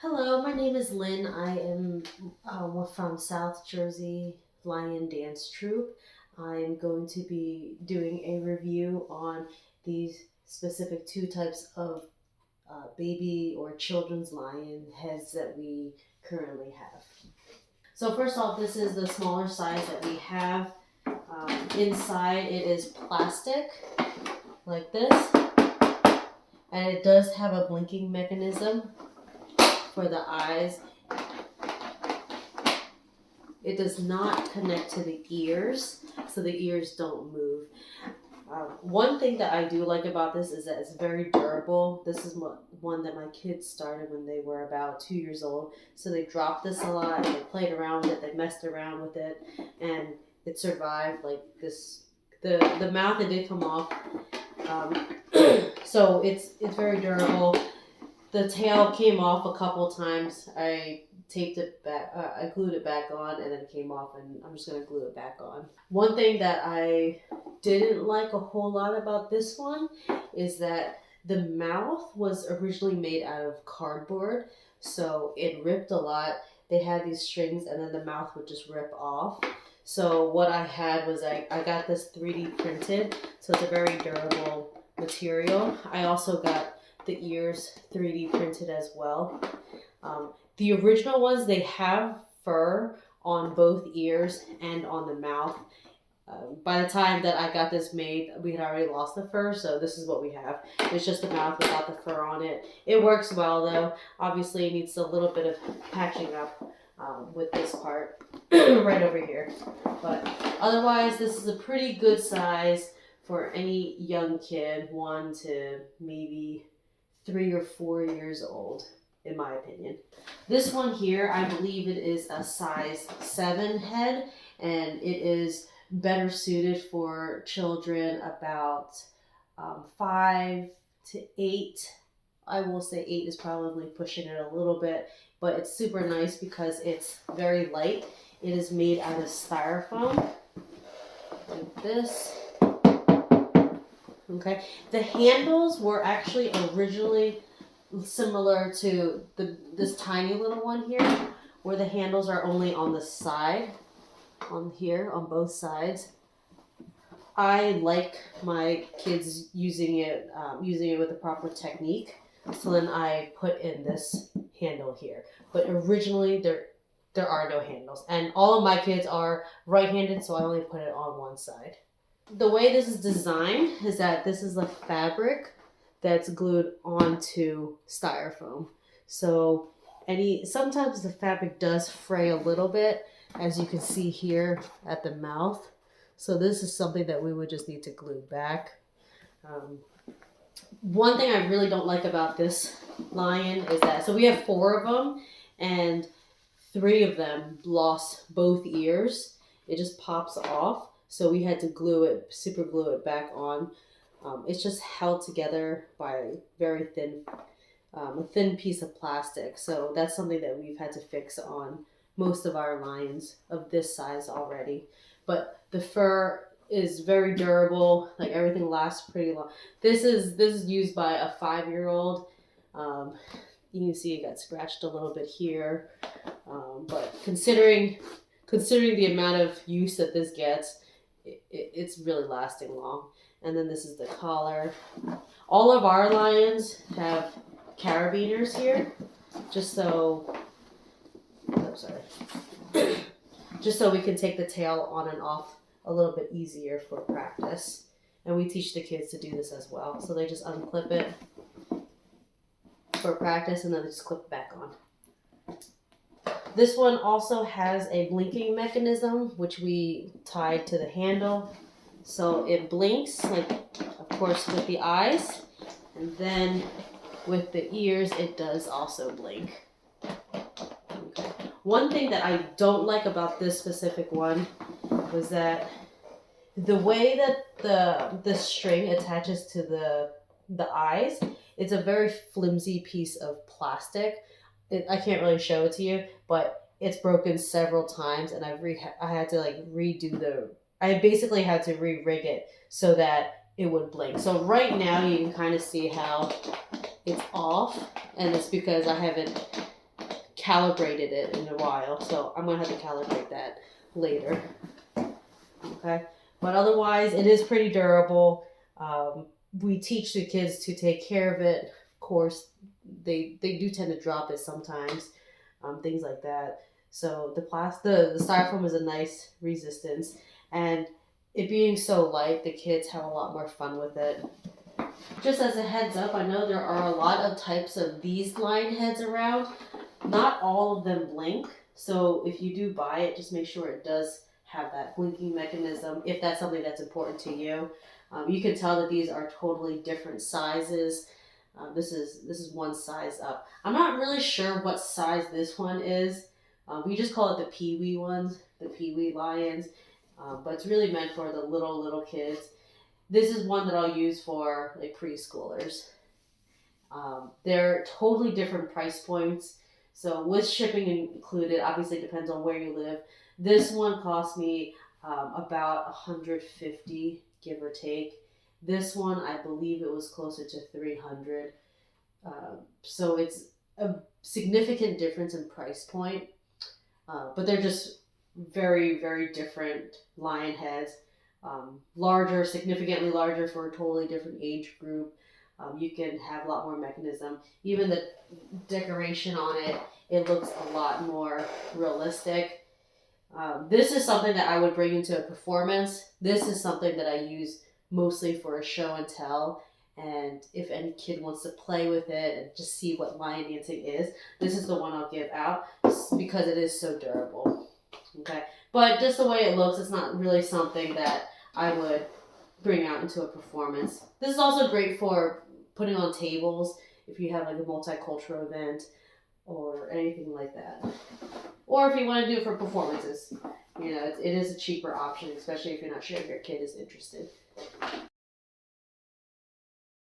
Hello, my name is Lynn. I am from South Jersey Lion Dance Troupe. I'm going to be doing a review on these specific two types of baby or children's lion heads that we currently have. So first off, this is the smaller size that we have. Inside it is plastic like this, and it does have a blinking mechanism for the eyes. It does not connect to the ears, so the ears don't move. One thing that I do like about this is that it's very durable. This is one that my kids started when they were about 2 years old. So they dropped this a lot, they played around with it, they messed around with it, and it survived like this. The mouth, it did come off. So it's very durable. The tail came off a couple times. I taped it back, I glued it back on, and then it came off, and I'm just gonna glue it back on. One thing that I didn't like a whole lot about this one is that the mouth was originally made out of cardboard, so it ripped a lot. They had these strings, and then the mouth would just rip off. So what I had was I got this 3D printed, so it's a very durable material. I also got the ears 3D printed as well. The original ones, they have fur on both ears and on the mouth. By the time that I got this made, we had already lost the fur, so this is what we have. It's just the mouth without the fur on it. It works well though. Obviously it needs a little bit of patching up with this part right over here. But otherwise, this is a pretty good size for any young kid, 1 to maybe 3 or 4 years old, in my opinion. This one here, I believe it is a size 7 head, and it is better suited for children about 5 to 8. I will say 8 is probably pushing it a little bit, but it's super nice because it's very light. It is made out of styrofoam, like this. Okay, the handles were actually originally similar to this tiny little one here, where the handles are only on the side, on here, on both sides. I like my kids using it with the proper technique, so then I put in this handle here. But originally there are no handles, and all of my kids are right-handed, so I only put it on one side. The way this is designed is that this is a fabric that's glued onto styrofoam. So sometimes the fabric does fray a little bit, as you can see here at the mouth. So this is something that we would just need to glue back. One thing I really don't like about this lion is that, so we have 4 of them, and 3 of them lost both ears. It just pops off. So we had to super glue it back on. It's just held together by a thin piece of plastic. So that's something that we've had to fix on most of our lions of this size already. But the fur is very durable. Like, everything lasts pretty long. This is used by a 5-year-old. You can see it got scratched a little bit here. But considering the amount of use that this gets, it's really lasting long. And then this is the collar. All of our lions have carabiners here, just so we can take the tail on and off a little bit easier for practice. And we teach the kids to do this as well. So they just unclip it for practice, and then they just clip it back on. This one also has a blinking mechanism, which we tied to the handle. So it blinks, like, of course, with the eyes, and then with the ears, it does also blink. Okay. One thing that I don't like about this specific one was that the way that the string attaches to the eyes, it's a very flimsy piece of plastic. I can't really show it to you, but it's broken several times, and I had to I basically had to re-rig it so that it would blink. So right now you can kind of see how it's off, and it's because I haven't calibrated it in a while, so I'm gonna have to calibrate that later. Okay, but otherwise, it is pretty durable. We teach the kids to take care of it. Of course, they do tend to drop it sometimes, things like that. So the styrofoam is a nice resistance, and it being so light, the kids have a lot more fun with it. Just as a heads up, I know there are a lot of types of these line heads around. Not all of them blink, so if you do buy it, just make sure it does have that blinking mechanism if that's something that's important to you. You can tell that these are totally different sizes. This is one size up. I'm not really sure what size this one is. We just call it the Pee Wee ones, the Pee Wee Lions, but it's really meant for the little kids. This is one that I'll use for like preschoolers. They're totally different price points. So with shipping included, obviously it depends on where you live. This one cost me about 150, give or take. This one, I believe it was closer to 300. So it's a significant difference in price point, but they're just very, very different lion heads. Larger, significantly larger for a totally different age group. You can have a lot more mechanism. Even the decoration on it, it looks a lot more realistic. This is something that I would bring into a performance. This is something that I use mostly for a show and tell. And if any kid wants to play with it and just see what lion dancing is, this is the one I'll give out because it is so durable. Okay, but just the way it looks, it's not really something that I would bring out into a performance. This is also great for putting on tables if you have like a multicultural event or anything like that. Or if you want to do it for performances, it is a cheaper option, especially if you're not sure if your kid is interested.